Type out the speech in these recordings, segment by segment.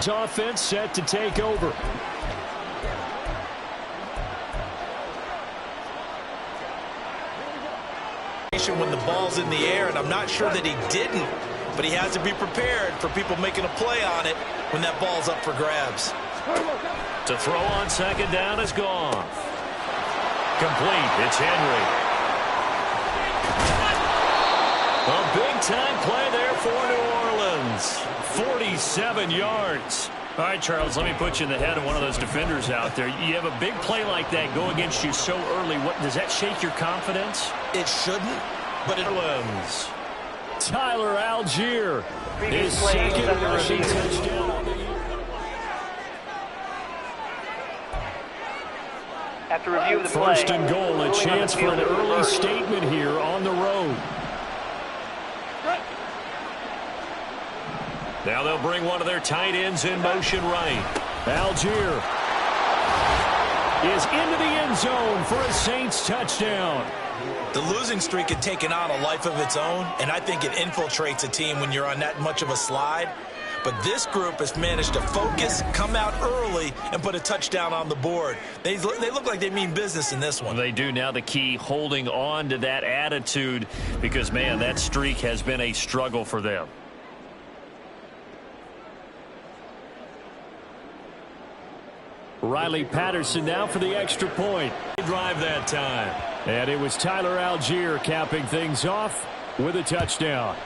Offense set to take over. When the ball's in the air, and I'm not sure that he didn't, but he has to be prepared for people making a play on it when that ball's up for grabs. To throw on second down is gone. Complete. It's Henry. A big-time play there for New Orleans. 47 yards. All right, Charles, let me put you in the head of one of those defenders out there. You have a big play like that go against you so early. What does that shake your confidence? It shouldn't, but it Orleans. Tyler Algier. His second rushing touchdown. After review of the play, first and goal, a chance for an early statement here on the road. Now they'll bring one of their tight ends in motion right. Algier is into the end zone for a Saints touchdown. The losing streak had taken on a life of its own, and I think it infiltrates a team when you're on that much of a slide. But this group has managed to focus, come out early, and put a touchdown on the board. They look like they mean business in this one. They do. Now the key, holding on to that attitude, because, man, that streak has been a struggle for them. Riley Patterson now for the extra point. Drive that time. And it was Tyler Algier capping things off with a touchdown.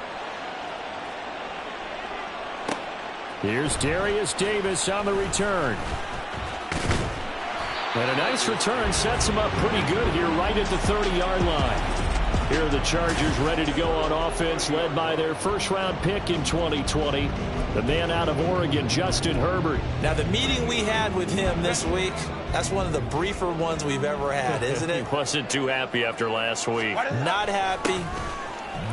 Here's Darius Davis on the return. And a nice return sets him up pretty good here right at the 30-yard line. Here are the Chargers ready to go on offense, led by their first-round pick in 2020, the man out of Oregon, Justin Herbert. Now, the meeting we had with him this week, that's one of the briefer ones we've ever had, isn't it? He wasn't too happy after last week. Not happy.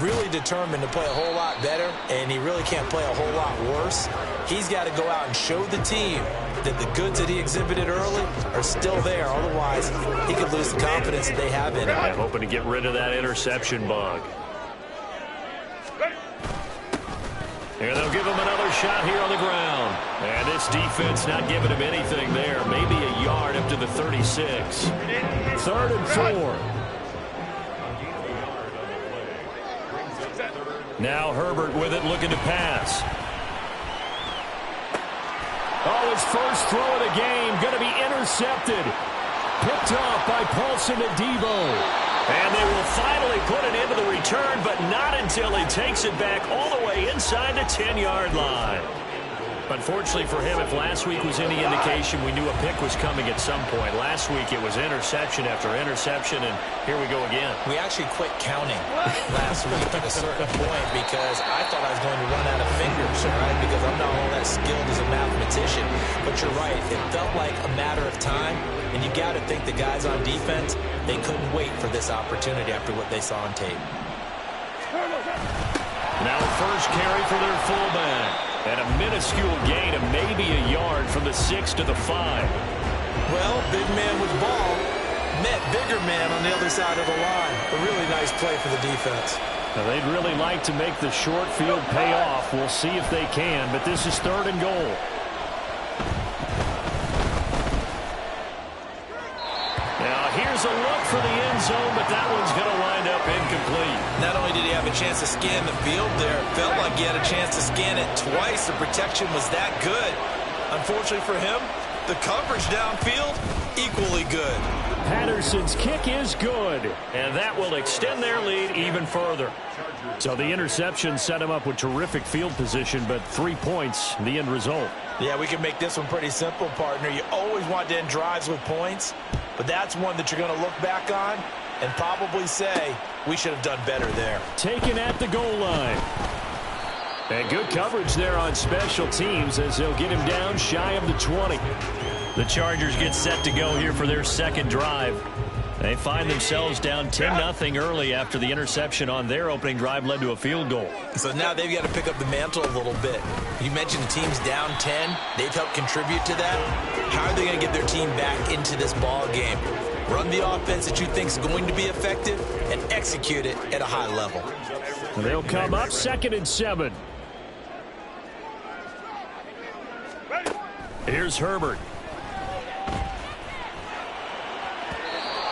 Really determined to play a whole lot better, and he really can't play a whole lot worse. He's got to go out and show the team that the goods that he exhibited early are still there. Otherwise, he could lose the confidence that they have in him. I'm hoping to get rid of that interception bug. Here they'll give him another shot here on the ground. And this defense not giving him anything there. Maybe a yard up to the 36. 3rd and 4. Now Herbert with it, looking to pass. Oh, his first throw of the game going to be intercepted. Picked off by Paulson Adebo. And they will finally put it into the return, but not until he takes it back all the way inside the 10-yard line. Unfortunately for him, if last week was any indication, we knew a pick was coming at some point. Last week it was interception after interception, and here we go again. We actually quit counting last week at a certain point because I thought I was going to run out of fingers, all right, because I'm not all that skilled as a mathematician. But you're right, it felt like a matter of time, and you got to think the guys on defense, they couldn't wait for this opportunity after what they saw on tape. Now first carry for their fullback. And a minuscule gain of maybe a yard from the 6 to the 5. Well, big man with ball met bigger man on the other side of the line. A really nice play for the defense. Now, they'd really like to make the short field pay off. We'll see if they can, but this is 3rd and goal. Now, here's a look for the end zone, but that one's going to wind up incomplete. Not only did he have a chance to scan the field there, it felt like he had a chance to scan it twice. The protection was that good. Unfortunately for him, the coverage downfield, equally good. Patterson's kick is good, and that will extend their lead even further. So the interception set him up with terrific field position, but 3 points, the end result. Yeah, we can make this one pretty simple, partner. You always want to end drives with points, but that's one that you're going to look back on and probably say, we should have done better there. Taken at the goal line. And good coverage there on special teams as they'll get him down shy of the 20. The Chargers get set to go here for their second drive. They find themselves down 10-0 early after the interception on their opening drive led to a field goal. So now they've got to pick up the mantle a little bit. You mentioned the team's down 10. They've helped contribute to that. How are they going to get their team back into this ball game? Run the offense that you think is going to be effective and execute it at a high level. They'll come up 2nd and 7. Here's Herbert.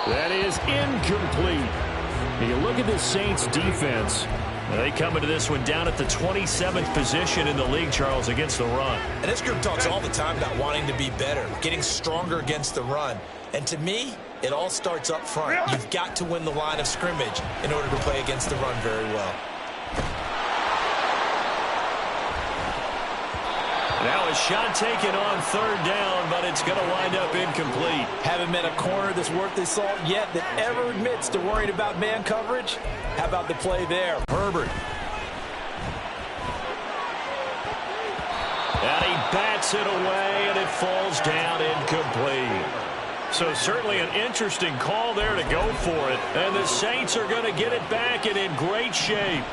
That is incomplete. You look at the Saints defense. They come into this one down at the 27th position in the league, Charles, against the run. And this group talks all the time about wanting to be better, getting stronger against the run. And to me, it all starts up front. You've got to win the line of scrimmage in order to play against the run very well. Now a shot taken on third down, but it's going to wind up incomplete. Haven't met a corner that's worth his salt yet that ever admits to worrying about man coverage. How about the play there? Herbert. And he bats it away, and it falls down incomplete. So certainly an interesting call there to go for it. And the Saints are going to get it back and in great shape.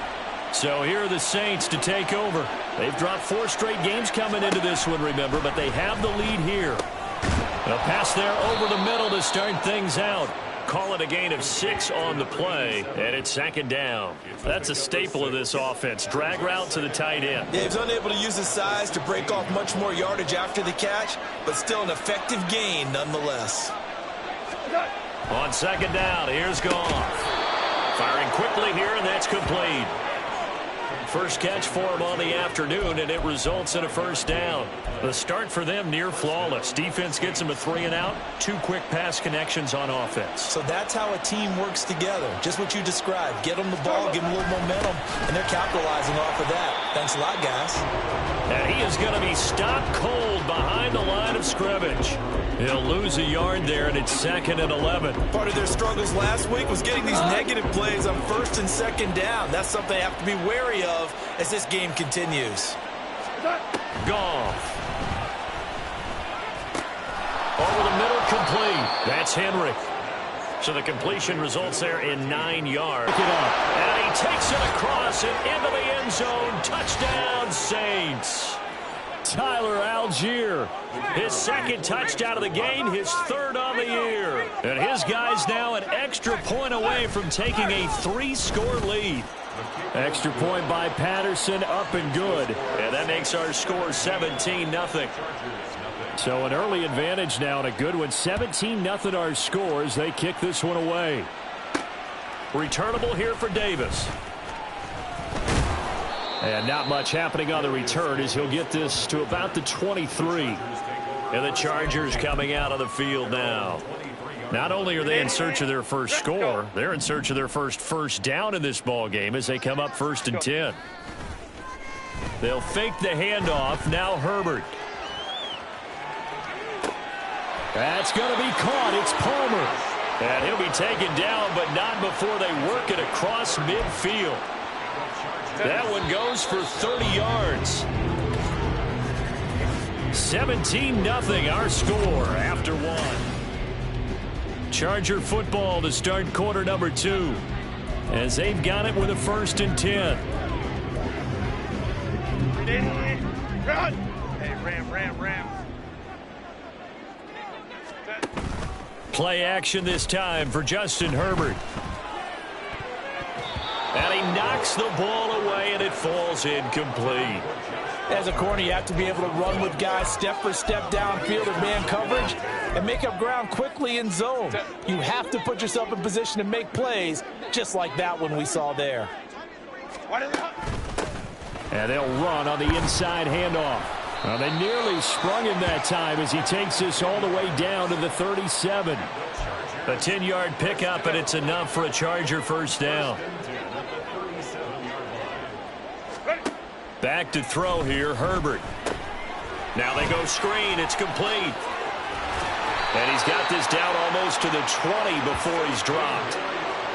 So here are the Saints to take over. They've dropped 4 straight games coming into this one, remember, but they have the lead here. A pass there over the middle to start things out. Call it a gain of 6 on the play, and it's 2nd down. That's a staple of this offense. Drag route to the tight end. Yeah, he's unable to use his size to break off much more yardage after the catch, but still an effective gain nonetheless. On 2nd down, here's Goff. Firing quickly here, and that's complete. First catch for him on the afternoon, and it results in a 1st down. The start for them near flawless. Defense gets them a 3 and out. 2 quick pass connections on offense. So that's how a team works together. Just what you described. Get them the ball, give them a little momentum, and they're capitalizing off of that. Thanks a lot, guys. And he is going to be stopped cold behind the line of scrimmage. He'll lose a yard there, and it's 2nd and 11. Part of their struggles last week was getting these negative plays on 1st and 2nd down. That's something they have to be wary of as this game continues. Goff. Over the middle, complete. That's Henry. So the completion results there in 9 yards. Pick it up. And he takes it across and into the end zone. Touchdown, Saints. Tyler Algier, his 2nd touchdown of the game, his 3rd on the year. And his guys now an extra point away from taking a 3-score lead. Extra point by Patterson, up and good. And that makes our score 17-0. So an early advantage now and a good one. 17-0 our scores. They kick this one away. Returnable here for Davis. And not much happening on the return as he'll get this to about the 23. And the Chargers coming out of the field now. Not only are they in search of their first score, they're in search of their first down in this ball game as they come up 1st and 10. They'll fake the handoff. Now Herbert. That's going to be caught. It's Palmer. And he'll be taken down, but not before they work it across midfield. That one goes for 30 yards. 17-0 our score after 1. Charger football to start quarter number 2 as they've got it with a 1st and 10. Hey, ram. Play action this time for Justin Herbert. And he knocks the ball away, and it falls incomplete. As a corner, you have to be able to run with guys step for step downfield of man coverage and make up ground quickly in zone. You have to put yourself in position to make plays, just like that one we saw there. And they'll run on the inside handoff. Well, they nearly sprung him that time as he takes this all the way down to the 37. A 10-yard pickup, and it's enough for a Charger 1st down. Back to throw here, Herbert. Now they go screen. It's complete. And he's got this down almost to the 20 before he's dropped.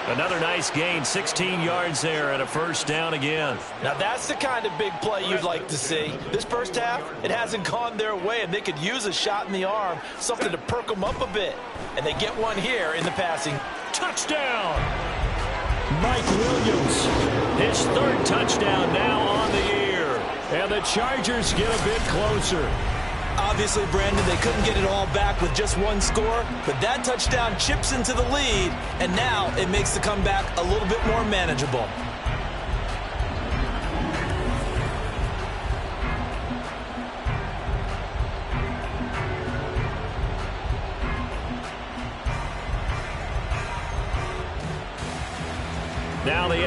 Another nice gain, 16 yards there, and a 1st down again. Now that's the kind of big play you'd like to see. This first half, it hasn't gone their way, and they could use a shot in the arm, something to perk them up a bit. And they get one here in the passing. Touchdown! Mike Williams, his 3rd touchdown now on the year. And the Chargers get a bit closer. Obviously, Brandon, they couldn't get it all back with just 1 score, but that touchdown chips into the lead, and now it makes the comeback a little bit more manageable.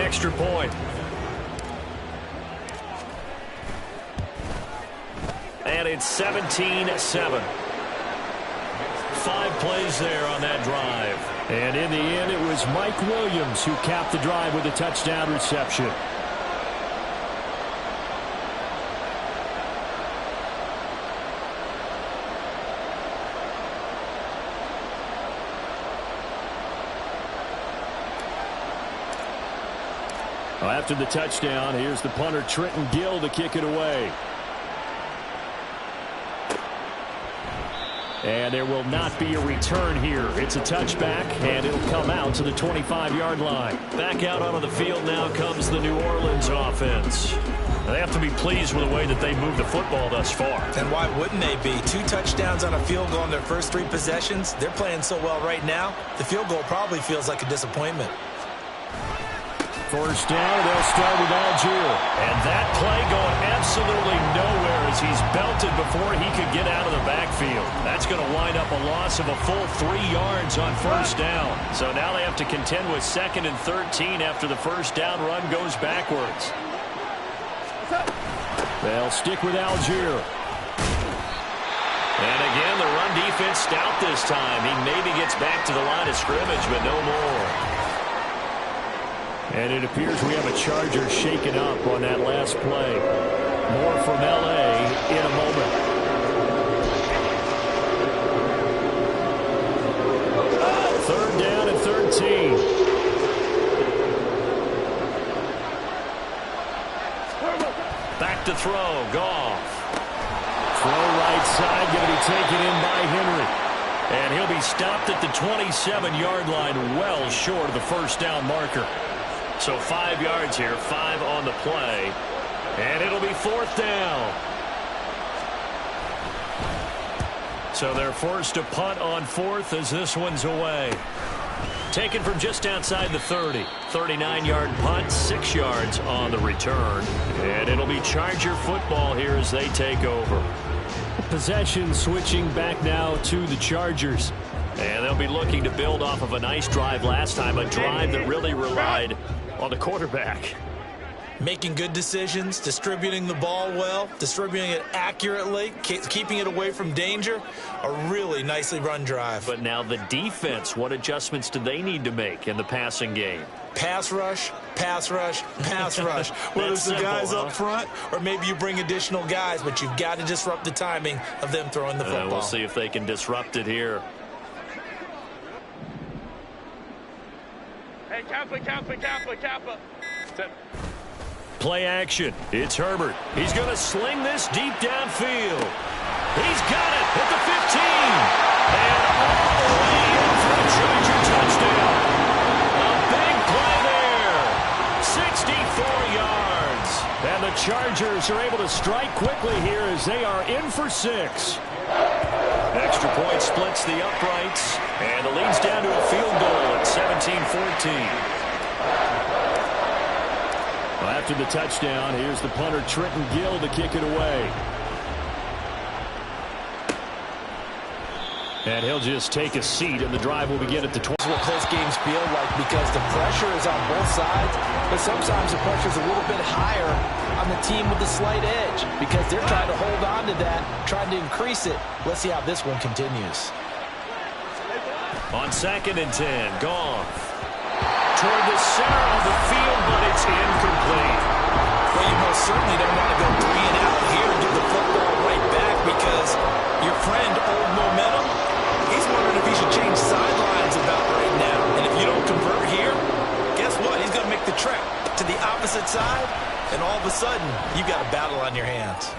extra point. And it's 17-7. 5 plays there on that drive. And in the end, it was Mike Williams who capped the drive with a touchdown reception. After the touchdown, here's the punter, Trenton Gill, to kick it away. And there will not be a return here. It's a touchback, and it'll come out to the 25-yard line. Back out onto the field now comes the New Orleans offense. They have to be pleased with the way that they moved the football thus far. And why wouldn't they be? 2 touchdowns on a field goal in their first 3 possessions. They're playing so well right now, the field goal probably feels like a disappointment. First down, they'll start with Algier. And that play going absolutely nowhere as he's belted before he could get out of the backfield. That's going to wind up a loss of a full 3 yards on first down. So now they have to contend with 2nd and 13 after the first down run goes backwards. They'll stick with Algier. And again, the run defense stout this time. He maybe gets back to the line of scrimmage, but no more. And it appears we have a Charger shaken up on that last play. More from L.A. in a moment. Third down and 13. Back to throw. Goff. Throw right side, going to be taken in by Henry. And he'll be stopped at the 27-yard line, well short of the first down marker. So 5 yards here, 5 on the play. And it'll be 4th down. So they're forced to punt on 4th as this one's away. Taken from just outside the 30. 39-yard punt, 6 yards on the return. And it'll be Charger football here as they take over. Possession switching back now to the Chargers. And they'll be looking to build off of a nice drive last time, a drive that really relied on the quarterback. Making good decisions, distributing the ball well, distributing it accurately, keeping it away from danger. A really nicely run drive. But now the defense, what adjustments do they need to make in the passing game? Pass rush, pass rush, pass rush. Whether it's the guys up front or maybe you bring additional guys, but you've got to disrupt the timing of them throwing the football. We'll see if they can disrupt it here. Hey, Kappa. Play action. It's Herbert. He's going to sling this deep downfield. He's got it at the 15. And all the way in for a Charger touchdown. A big play there. 64 yards. And the Chargers are able to strike quickly here as they are in for 6. Extra point splits the uprights. And the lead's down to a field goal at 17-14. After the touchdown, here's the punter, Trenton Gill, to kick it away. And he'll just take a seat, and the drive will begin at the 20. That's what close games feel like because the pressure is on both sides, but sometimes the pressure is a little bit higher on the team with the slight edge because they're trying to hold on to that, trying to increase it. Let's see how this one continues. On 2nd and 10, Goff. Toward the center of the field, but it's incomplete. Well, you most certainly don't want to go 3 and out here and give the football right back because your friend, Old Momentum, he's wondering if he should change sidelines about right now. And if you don't convert here, guess what? He's going to make the trek to the opposite side, and all of a sudden, you've got a battle on your hands.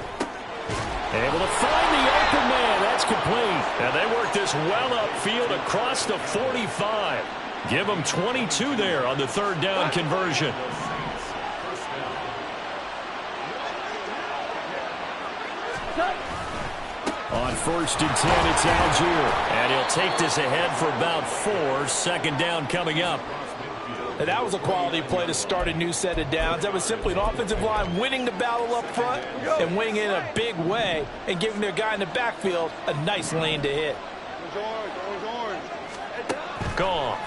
Able to find the open man. That's complete. And they work this well upfield across the 45. Give them 22 there on the 3rd down conversion. On 1st and 10, it's Algier. And he'll take this ahead for about 4. 2nd down coming up. And that was a quality play to start a new set of downs. That was simply an offensive line winning the battle up front and winning in a big way and giving their guy in the backfield a nice lane to hit. Gone.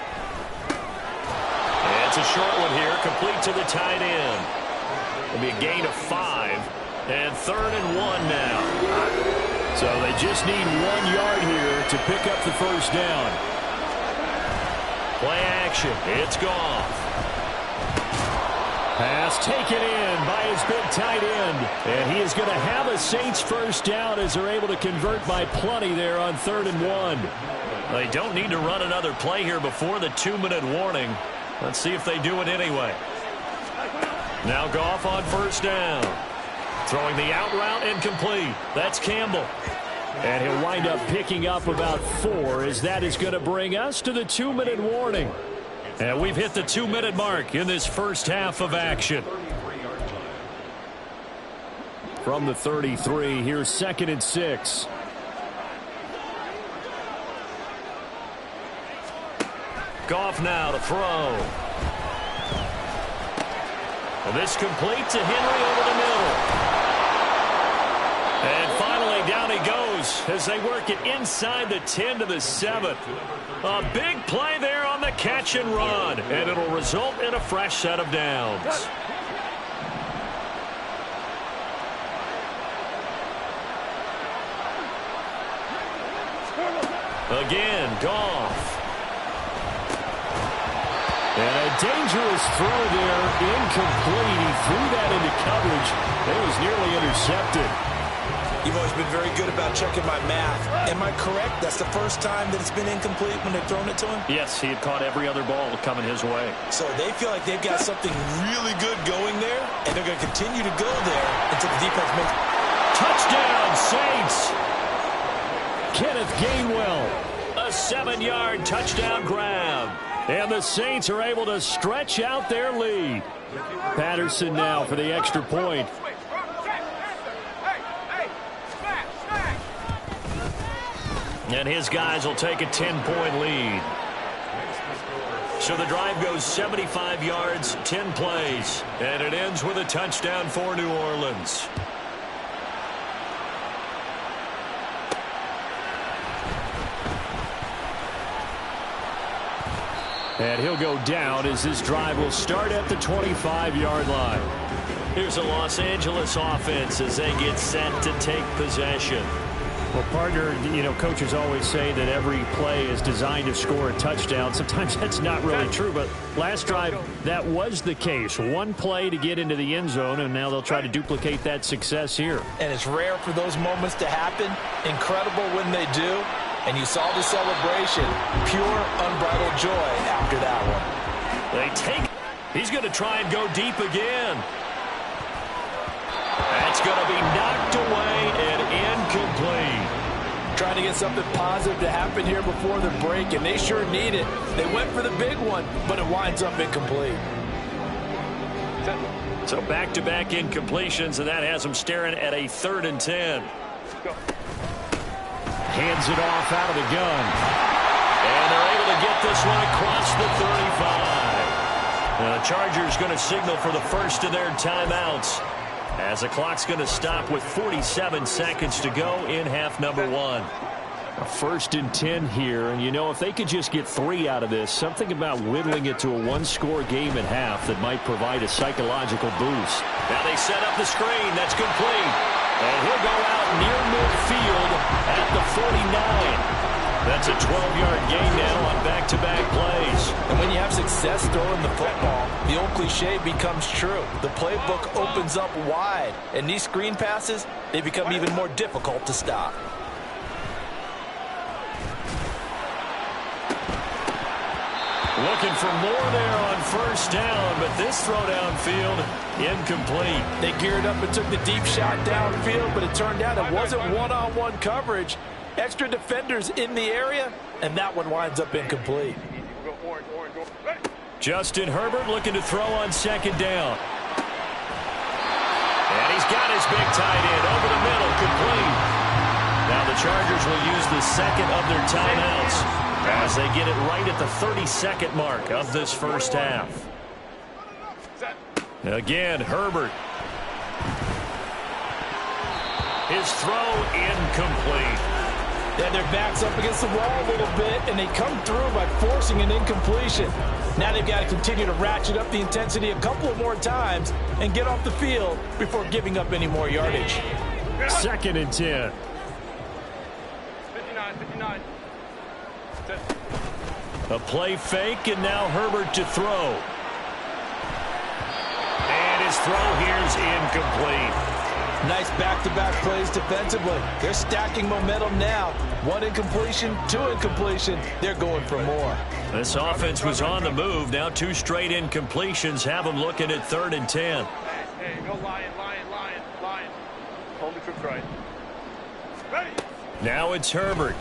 And That's a short one here, complete to the tight end. It'll be a gain of 5, and 3rd and 1 now. So they just need 1 yard here to pick up the first down. Play action. It's Goff. Pass taken in by his big tight end. And he is going to have a Saints first down as they're able to convert by plenty there on 3rd and 1. They don't need to run another play here before the 2-minute warning. Let's see if they do it anyway. Now Goff on first down. Throwing the out route incomplete. That's Campbell. And he'll wind up picking up about 4 as that is going to bring us to the 2-minute warning. And we've hit the 2-minute mark in this first half of action. From the 33, here's 2nd and 6. Goff now to throw. Well, this complete to Henry over the middle. And finally down he goes as they work it inside the 10 to the 7. A big play there on the catch and run. And it'll result in a fresh set of downs. Again, Goff. And a dangerous throw there, incomplete. He threw that into coverage. It was nearly intercepted. You've always been very good about checking my math. Am I correct? That's the first time that it's been incomplete when they've thrown it to him? Yes, he had caught every other ball coming his way. So they feel like they've got something really good going there, and they're going to continue to go there until the defense makes... Touchdown, Saints! Kenneth Gainwell, a 7-yard touchdown grab. And the Saints are able to stretch out their lead. Patterson now for the extra point. And his guys will take a 10-point lead. So the drive goes 75 yards, 10 plays. And it ends with a touchdown for New Orleans. And he'll go down as this drive will start at the 25-yard line. Here's a Los Angeles offense as they get set to take possession. Well, partner, you know, coaches always say that every play is designed to score a touchdown. Sometimes that's not really true, but last drive, that was the case. One play to get into the end zone, and now they'll try to duplicate that success here. And it's rare for those moments to happen. Incredible when they do. And you saw the celebration. Pure, unbridled joy after that one. They take. He's going to try and go deep again. That's going to be knocked away and incomplete. Trying to get something positive to happen here before the break, and they sure need it. They went for the big one, but it winds up incomplete. So back-to-back incompletions, and that has them staring at a 3rd and 10. Hands it off out of the gun. And they're able to get this one across the 35. Now the Chargers going to signal for the first of their timeouts, as the clock's going to stop with 47 seconds to go in half number 1. A 1st and 10 here, and you know, if they could just get 3 out of this, something about whittling it to a 1-score game at half that might provide a psychological boost. Now they set up the screen. That's complete. And he'll go out near midfield at the 49. That's a 12-yard gain now on back-to-back plays. And when you have success throwing the football, the old cliche becomes true. The playbook opens up wide, and these screen passes, they become even more difficult to stop. Looking for more there on first down, but this throw downfield, incomplete. They geared up and took the deep shot downfield, but it turned out it wasn't one-on-one coverage. Extra defenders in the area, and that one winds up incomplete. Justin Herbert looking to throw on 2nd down. And he's got his big tight end over the middle, complete. Now the Chargers will use the 2nd of their timeouts as they get it right at the 32nd mark of this first half. Again, Herbert. His throw incomplete. And their back's up against the wall a little bit, and they come through by forcing an incompletion. Now they've got to continue to ratchet up the intensity a couple of more times and get off the field before giving up any more yardage. 2nd and 10. 59. A play fake, and now Herbert to throw. And his throw here's incomplete. Nice back-to-back plays defensively. They're stacking momentum now. 1 incompletion, 2 incompletion. They're going for more. This offense was on the move. Now 2 straight incompletions have them looking at 3rd and 10. Hey, go lion. Hold the troops right. Ready. Now it's Herbert.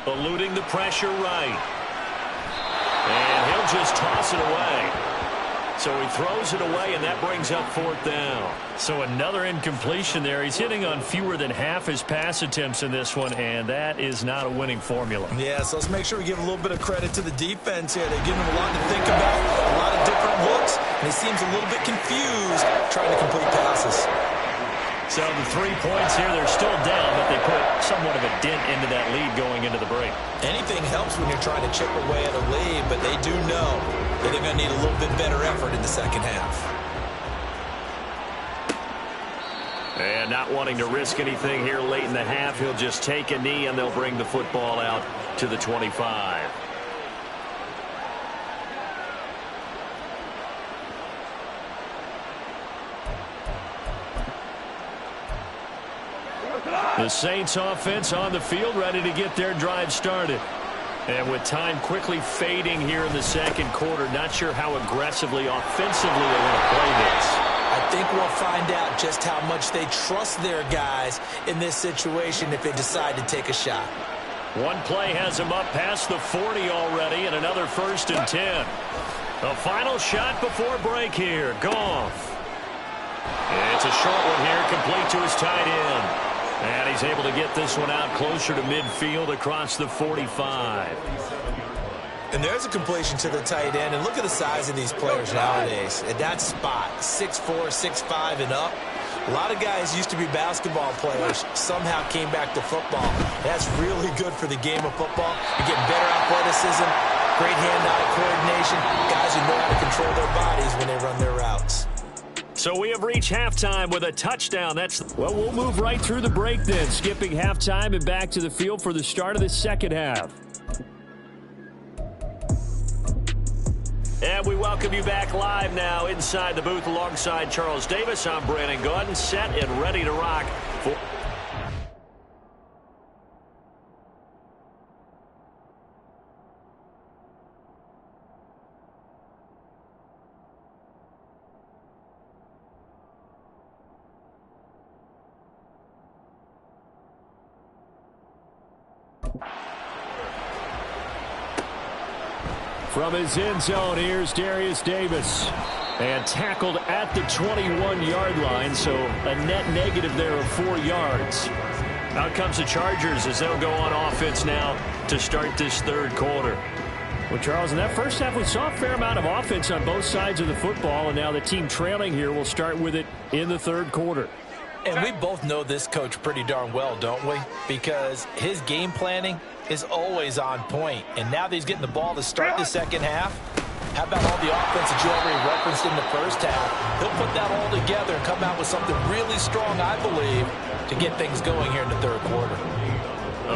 Eluding the pressure right. And he'll just toss it away. So he throws it away, and that brings up 4th down. So another incompletion there. He's hitting on fewer than half his pass attempts in this one, and that is not a winning formula. Yeah, so let's make sure we give a little bit of credit to the defense here. They've given him a lot to think about, a lot of different looks, and he seems a little bit confused trying to complete passes. So the 3 points here, they're still down, but they put somewhat of a dent into that lead going into the break. Anything helps when you're trying to chip away at a lead, but they do know that they're going to need a little bit better effort in the second half. And not wanting to risk anything here late in the half, he'll just take a knee, and they'll bring the football out to the 25. The Saints offense on the field, ready to get their drive started. And with time quickly fading here in the 2nd quarter, not sure how aggressively, offensively they want to play this. I think we'll find out just how much they trust their guys in this situation if they decide to take a shot. One play has them up past the 40 already, and another 1st and 10. A final shot before break here. Goff. And it's a short one here, complete to his tight end. And he's able to get this one out closer to midfield across the 45. And there's a completion to the tight end. And look at the size of these players nowadays. At that spot, 6'4", 6'5", and up. A lot of guys used to be basketball players, somehow came back to football. That's really good for the game of football. You're getting better athleticism, great hand-eye coordination, guys who know how to control their bodies when they run their routes. So we have reached halftime with a touchdown. Well, we'll move right through the break then, skipping halftime and back to the field for the start of the 2nd half. And we welcome you back live now inside the booth alongside Charles Davis. I'm Brandon Gaudin, set and ready to rock for... From his end zone, here's Darius Davis. And tackled at the 21-yard line, so a net negative there of 4 yards. Out comes the Chargers as they'll go on offense now to start this 3rd quarter. Well, Charles, in that first half, we saw a fair amount of offense on both sides of the football, and now the team trailing here will start with it in the 3rd quarter. And we both know this coach pretty darn well, don't we? Because his game planning is always on point. And now that he's getting the ball to start the 2nd half, how about all the offense that you already referenced in the 1st half? He'll put that all together and come out with something really strong, I believe, to get things going here in the 3rd quarter.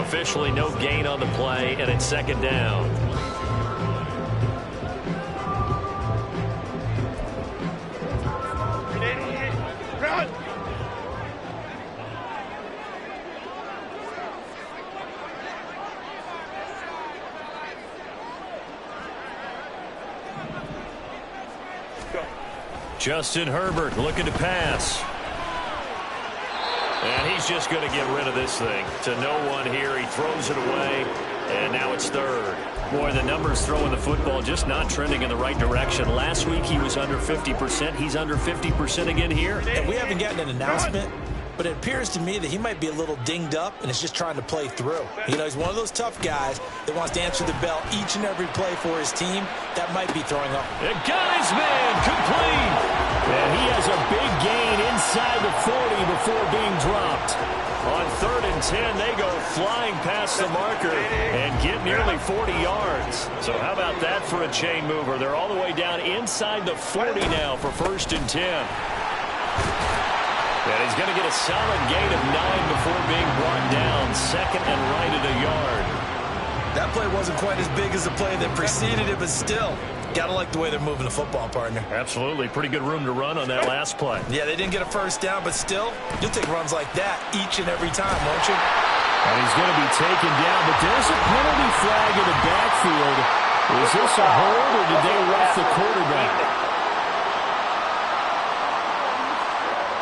Officially no gain on the play, and it's 2nd down. Run! Justin Herbert looking to pass. And he's just going to get rid of this thing. To no one here. He throws it away. And now it's 3rd. Boy, the numbers throwing the football just not trending in the right direction. Last week he was under 50%. He's under 50% again here. And we haven't gotten an announcement, but it appears to me that he might be a little dinged up and is just trying to play through. You know, he's one of those tough guys that wants to answer the bell each and every play for his team. That might be throwing up. It got his man complete. And he has a big gain inside the 40 before being dropped. On 3rd and 10, they go flying past the marker and get nearly 40 yards. So how about that for a chain mover? They're all the way down inside the 40 now for 1st and 10. And he's going to get a solid gain of 9 before being brought down. 2nd and right at a yard. That play wasn't quite as big as the play that preceded it, but still, got to like the way they're moving the football, partner. Absolutely. Pretty good room to run on that last play. Yeah, they didn't get a first down, but still, you'll take runs like that each and every time, won't you? And he's going to be taken down, but there's a penalty flag in the backfield. Is this a hold, or did they rough the quarterback?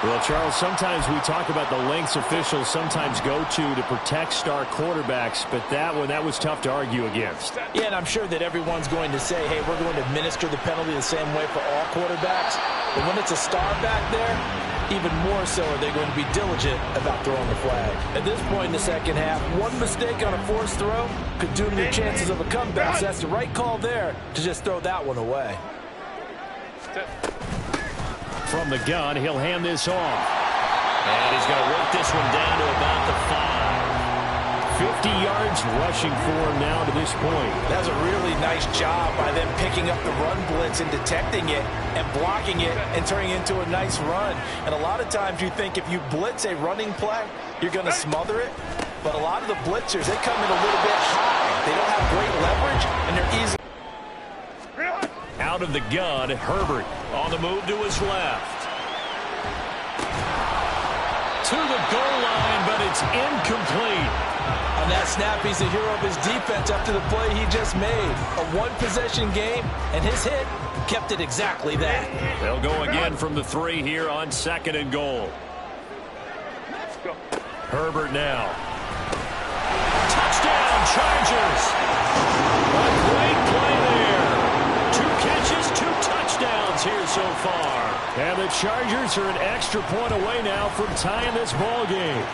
Well, Charles, sometimes we talk about the lengths officials sometimes go to protect star quarterbacks, but that was tough to argue against. Yeah, and I'm sure that everyone's going to say, hey, we're going to administer the penalty the same way for all quarterbacks. But when it's a star back there, even more so are they going to be diligent about throwing the flag. At this point in the second half, one mistake on a forced throw could doom your chances of a comeback. So that's the right call there to just throw that one away. From the gun, he'll hand this off. And he's going to work this one down to about the 5. 50 yards rushing for him now to this point. That's a really nice job by them picking up the run blitz and detecting it and blocking it and turning it into a nice run. And a lot of times you think if you blitz a running play, you're going to smother it. But a lot of the blitzers, they come in a little bit high. They don't have great leverage, and they're easy. Out of the gun, Herbert on the move to his left. To the goal line, but it's incomplete. On that snap, he's the hero of his defense after the play he just made. A one-possession game, and his hit kept it exactly that. They'll go again from the 3 here on 2nd and goal. Herbert now. Touchdown, Chargers. A great play there. 2 catches, 2 touchdowns here so far. And the Chargers are an extra point away now from tying this ball game.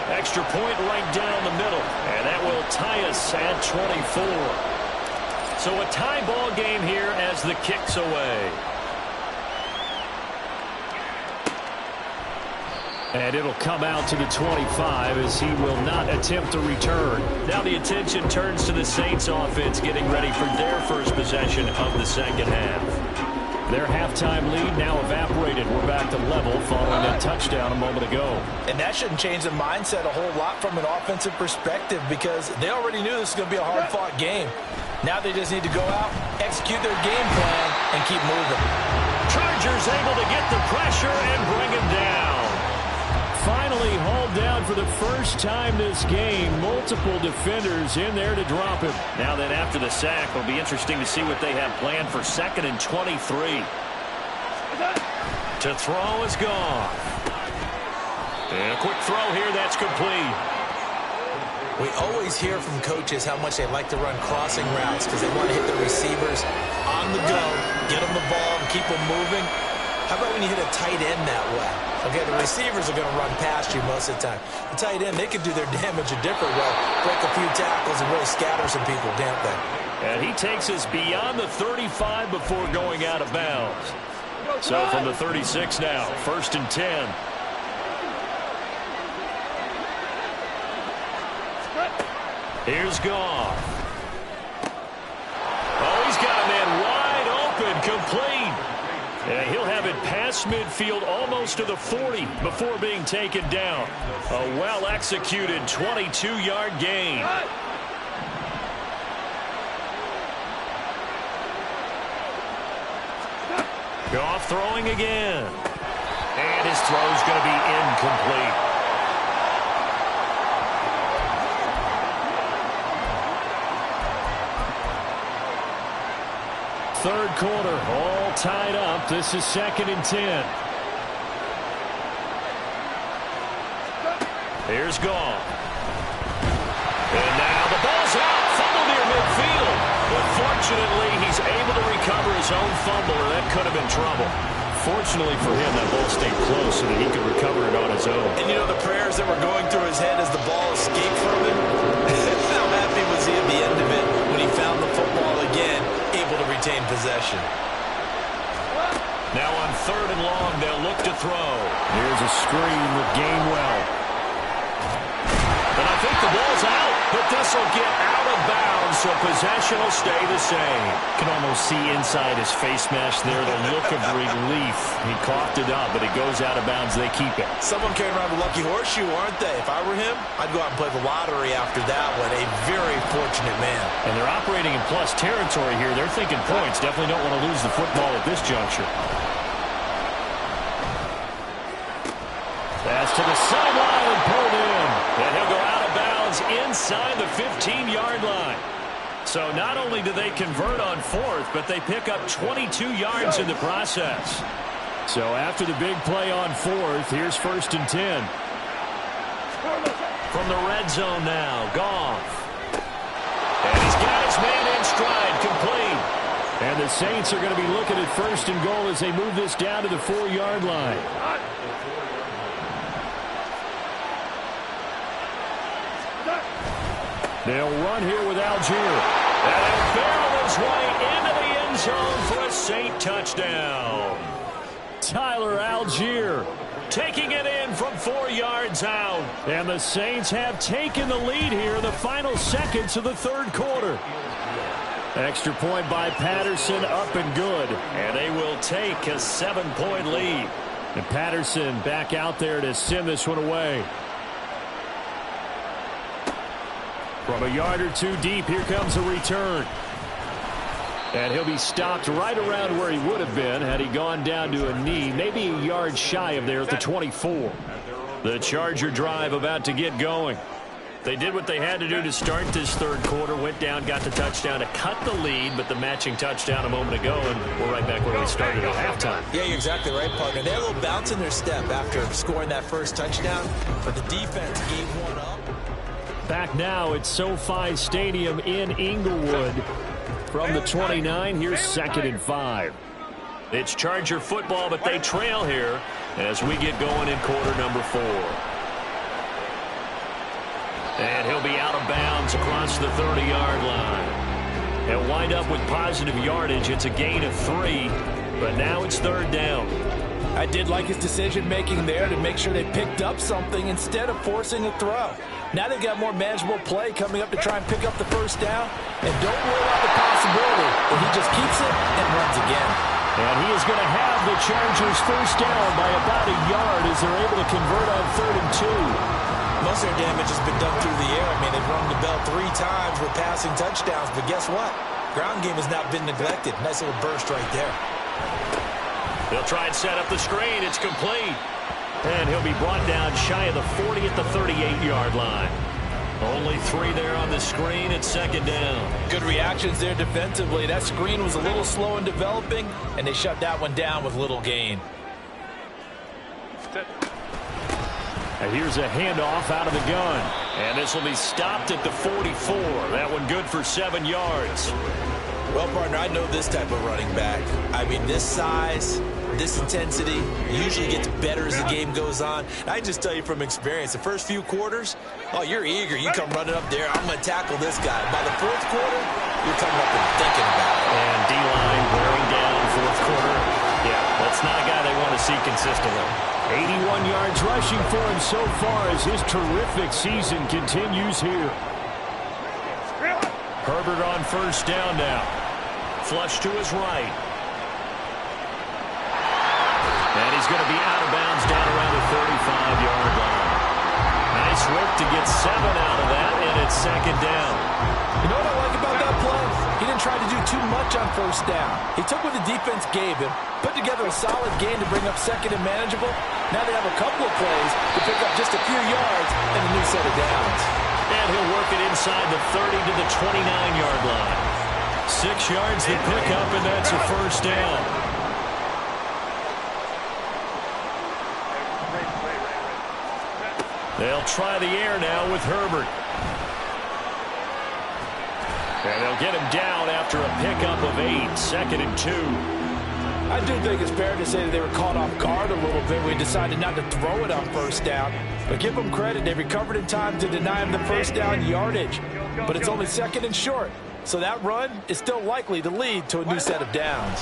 Extra point right down the middle. And that will tie us at 24. So a tie ball game here as the kick's away. And it'll come out to the 25 as he will not attempt to return. Now the attention turns to the Saints offense getting ready for their first possession of the second half. Their halftime lead now evaporated. We're back to level following that touchdown a moment ago. And that shouldn't change the mindset a whole lot from an offensive perspective because they already knew this was going to be a hard-fought game. Now they just need to go out, execute their game plan, and keep moving. Chargers able to get the pressure and bring him down. Finally hauled down for the first time this game. Multiple defenders in there to drop him. Now then after the sack, it'll be interesting to see what they have planned for 2nd and 23. To throw is gone. And a quick throw here, that's complete. We always hear from coaches how much they like to run crossing routes because they want to hit their receivers on the go, get them the ball, and keep them moving. How about when you hit a tight end that way? Okay, the receivers are going to run past you most of the time. The tight end, they can do their damage a different way, break a few tackles and really scatter some people, can't they? And he takes us beyond the 35 before going out of bounds. So from the 36 now, 1st and 10. Here's Goff. Oh, he's got a man wide open, complete. And he'll have it past midfield almost to the 40 before being taken down. A well-executed 22-yard gain. Goff throwing again. And his throw's going to be incomplete. Third quarter, all tied up. This is 2nd and 10. Here's Goff. And now the ball's out. Fumble near midfield. But fortunately, he's able to recover his own fumble, or that could have been trouble. Fortunately for him, that ball stayed close so that he could recover it on his own. And you know the prayers that were going through his head as the ball escaped from him? How happy was he at the end of it when he found the football again, able to retain possession? Now on 3rd and long, they'll look to throw. Here's a screen with Gainwell. And I think the ball's out, but this will get out of bounds, so possession will stay the same. Can almost see inside his face mask there, the look of relief. He coughed it up, but it goes out of bounds. They keep it. Someone carrying around a lucky horseshoe, aren't they? If I were him, I'd go out and play the lottery after that one. A very fortunate man. And they're operating in plus territory here. They're thinking points. Definitely don't want to lose the football at this juncture. Pass to the sideline and pulled in. And he'll go out of bounds inside the 15-yard line. So not only do they convert on fourth, but they pick up 22 yards in the process. So after the big play on fourth, here's 1st and 10. From the red zone now, Goff. And he's got his man in stride, complete. And the Saints are going to be looking at 1st and goal as they move this down to the 4-yard line. They'll run here with Algier. And he'll barrel his way into the end zone for a Saint touchdown. Tyler Algier Taking it in from 4 yards out. And the Saints have taken the lead here in the final seconds of the third quarter. Extra point by Patterson, up and good. And they will take a 7-point lead. And Patterson back out there to send this one away. From a yard or two deep, here comes a return. And he'll be stopped right around where he would have been had he gone down to a knee, maybe a yard shy of there at the 24. The Charger drive about to get going. They did what they had to do to start this third quarter, went down, got the touchdown to cut the lead, but the matching touchdown a moment ago, and we're right back where we started at halftime. Yeah, you're exactly right, partner. They had a little bounce in their step after scoring that first touchdown, but the defense gave one up. Back now at SoFi Stadium in Inglewood. From the 29, here's 2nd and 5. It's Charger football, but they trail here as we get going in quarter number 4. And he'll be out of bounds across the 30-yard line. He'll wind up with positive yardage. It's a gain of 3, but now it's 3rd down. I did like his decision-making there to make sure they picked up something instead of forcing a throw. Now they've got more manageable play coming up to try and pick up the first down. And don't rule out the possibility that he just keeps it and runs again. And he is going to have the Chargers first down by about a yard as they're able to convert on 3rd and 2. Most of their damage has been done through the air. I mean, they've rung the bell 3 times with passing touchdowns. But guess what? Ground game has not been neglected. Nice little burst right there. They'll try and set up the screen. It's complete. And he'll be brought down shy of the 40 at the 38-yard line. Only 3 there on the screen. It's 2nd down. Good reactions there defensively. That screen was a little slow in developing, and they shut that one down with little gain. And here's a handoff out of the gun. And this will be stopped at the 44. That one good for 7 yards. Well, partner, I know this type of running back. I mean, this size, this intensity usually gets better as the game goes on. I just tell you from experience, the first few quarters, oh, you're eager. You come running up there. I'm going to tackle this guy. By the 4th quarter, you're coming up and thinking about it. And D-line wearing down 4th quarter. Yeah, that's not a guy they want to see consistently. 81 yards rushing for him so far as his terrific season continues here. Herbert on first down now. Flush to his right. And he's going to be out of bounds down around the 35-yard line. Nice work to get 7 out of that, and it's 2nd down. You know what I like about that play? He didn't try to do too much on first down. He took what the defense gave him, put together a solid gain to bring up 2nd and manageable. Now they have a couple of plays to pick up just a few yards and a new set of downs. And he'll work it inside the 30 to the 29-yard line. 6 yards to pick up, and that's a first down. They'll try the air now with Herbert. And they'll get him down after a pickup of 8, 2nd and 2. I do think it's fair to say that they were caught off guard a little bit. We decided not to throw it on first down. But give them credit. They recovered in time to deny him the first down yardage. But it's only 2nd and short. So that run is still likely to lead to a new set of downs.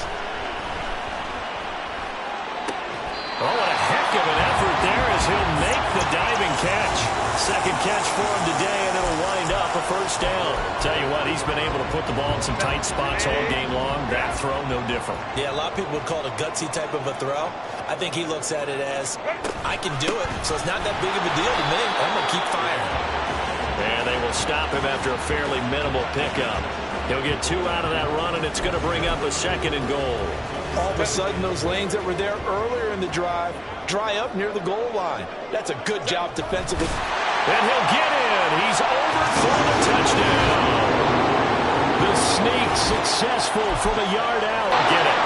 Oh, what a heck of an effort there as he'll make the diving catch. second catch for him today, and it'll wind up a first down. Tell you what, he's been able to put the ball in some tight spots all game long. That throw, no different. Yeah, a lot of people would call it a gutsy type of a throw. I think he looks at it as, I can do it, so it's not that big of a deal to me. I'm going to keep firing. And they will stop him after a fairly minimal pickup. He'll get 2 out of that run, and it's going to bring up a 2nd and goal. All of a sudden, those lanes that were there earlier in the drive dry up near the goal line. That's a good job defensively. And he'll get in. He's over for the touchdown. The sneak successful from a yard out. Get it.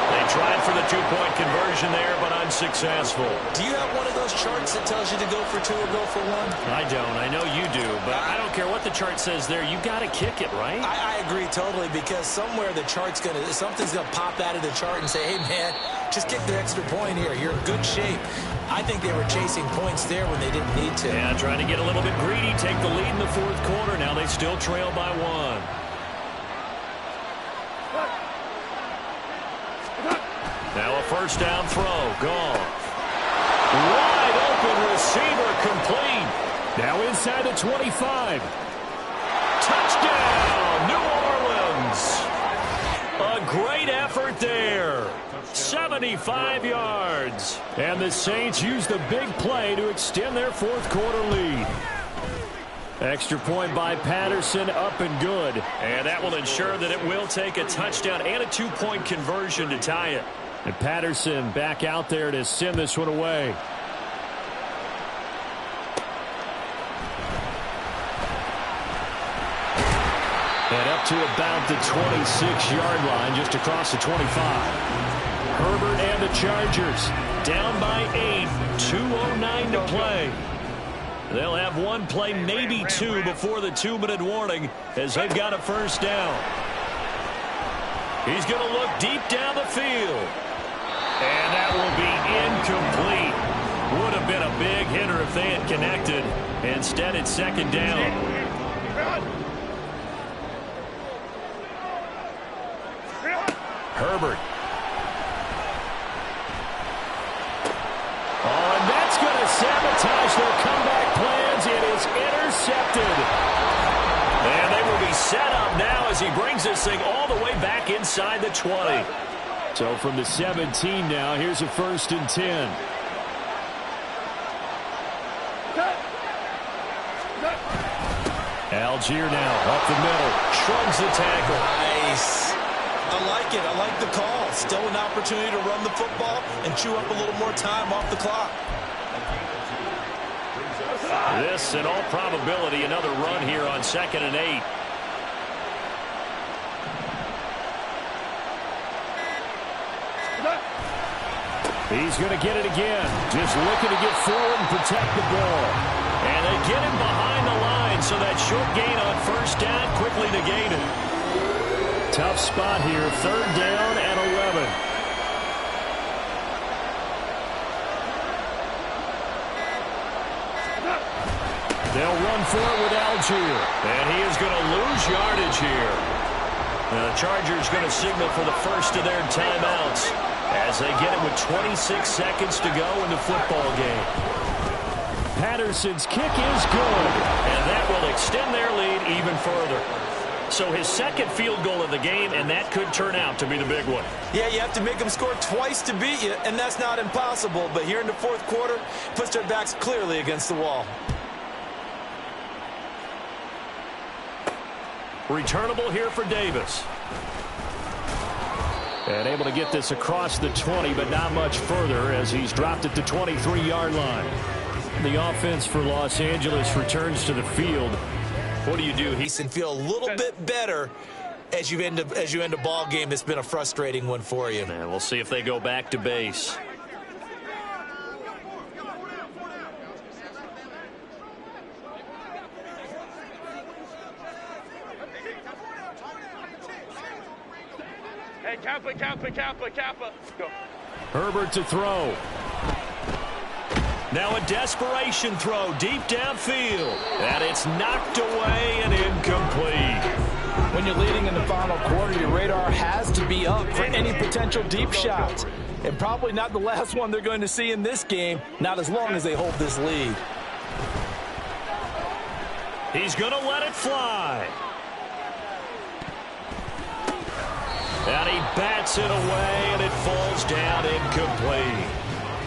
They tried for the 2-point conversion there, but unsuccessful. Do you have one of those charts that tells you to go for 2 or go for 1? I don't. I know you do, but I don't care what the chart says there. You got to kick it, right? I agree totally, because somewhere the chart's something's gonna pop out of the chart and say, hey man, just kick the extra point here. You're in good shape. I think they were chasing points there when they didn't need to. Yeah, trying to get a little bit greedy, take the lead in the 4th quarter. Now they still trail by 1. Now a first down throw. Goff. Wide open receiver, complete. Now inside the 25. Touchdown, New Orleans. A great effort there. 75 yards. And the Saints use the big play to extend their 4th quarter lead. Extra point by Patterson, up and good. And that will ensure that it will take a touchdown and a 2-point conversion to tie it. And Patterson back out there to send this one away. And up to about the 26-yard line, just across the 25. Herbert and the Chargers down by 8, 2:09 to play. They'll have 1 play, maybe 2, before the 2-minute warning as they've got a first down. He's going to look deep down the field. And that will be incomplete. Would have been a big hitter if they had connected. Instead, it's 2nd down. Herbert. Oh, and that's going to sabotage their comeback plans. It is intercepted. And they will be set up now as he brings this thing all the way back inside the 20. So from the 17 now, here's a 1st and 10. Algier now up the middle. Shrugs the tackle. Nice. I like it. I like the call. Still an opportunity to run the football and chew up a little more time off the clock. This, in all probability, another run here on 2nd and 8. He's going to get it again. Just looking to get forward and protect the ball. And they get him behind the line, so that short gain on 1st down quickly negated. Tough spot here, 3rd down and 11. They'll run for it with Algier. And he is going to lose yardage here. Now the Chargers going to signal for the first of their timeouts as they get it with 26 seconds to go in the football game. Patterson's kick is good, and that will extend their lead even further. So his 2nd field goal of the game, and that could turn out to be the big one. Yeah, you have to make them score twice to beat you, and that's not impossible. But here in the 4th quarter, puts their backs clearly against the wall. Returnable here for Davis. And able to get this across the 20, but not much further as he's dropped it to 23-yard line. The offense for Los Angeles returns to the field. What do? And feel a little bit better as you end a ball game that's been a frustrating one for you. And we'll see if they go back to base. Hey, Kappa. Go. Herbert to throw. Now a desperation throw deep downfield. And it's knocked away and incomplete. When you're leading in the final quarter, your radar has to be up for any potential deep shots. And probably not the last one they're going to see in this game, not as long as they hold this lead. He's going to let it fly. And he bats it away, and it falls down incomplete.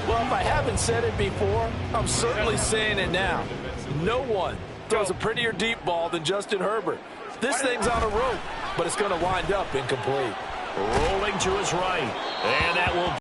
Well, if I haven't said it before, I'm certainly saying it now. No one throws a prettier deep ball than Justin Herbert. This thing's on a rope, but it's going to wind up incomplete. Rolling to his right, and that will